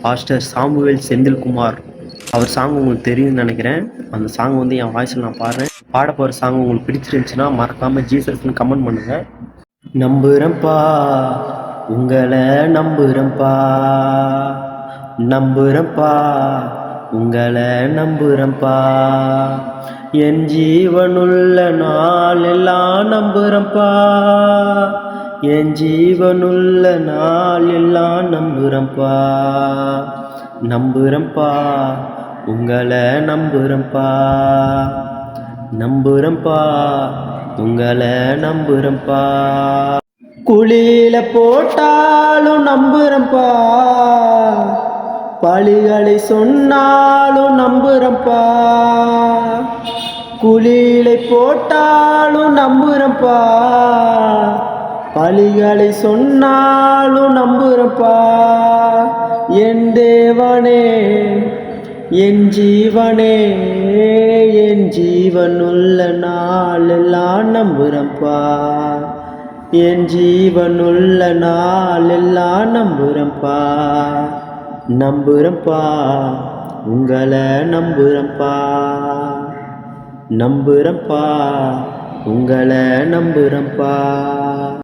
Pastor Samuel Senthilkumar. அவர் song உங்களுக்கு தெரியும்னு நினைக்கிறேன். அந்த சாங் வந்து என் வாய்ஸில் நான் பாடுறேன். பாட போகிற சாங் உங்களுக்கு பிடிச்சிருந்துச்சுன்னா மறக்காமல் ஜீசஸ்ன்னு கமெண்ட் பண்ணுங்கள். நம்புறேன்ப்பா உங்களை, நம்புறேன்ப்பா நம்புறேன்ப்பா உங்களை, நம்புறேன்ப்பா என் ஜீவனுள்ள நாள் எல்லாம் நம்புறேன்ப்பா, என் ஜீவனுள்ள நாள் எல்லாம் நம்புறேன்ப்பா, நம்புறேன்ப்பா உங்களை, நம்புறேன்ப்பா நம்புறேன்ப்பா உங்களை, நம்புறேன்ப்பா குழியில போட்டாலும் நம்புறேன்ப்பா, பழிகளை சொன்னாலும் நம்புறேன்ப்பா, குழியில போட்டாலும் நம்புறேன்ப்பா, பழிகளை சொன்னாலும் நம்புறேன்ப்பா என் தேவனே, என் ஜீவனே, என் ஜீவனுள்ள நாள் எல்லாம் நம்புறேன்ப்பா, என் ஜீவனுள்ள நாள் எல்லாம் நம்புறேன்ப்பா, நம்புறேன்ப்பா உங்களை, நம்புறேன்ப்பா நம்புறேன்ப்பா உங்களை, நம்புறேன்ப்பா.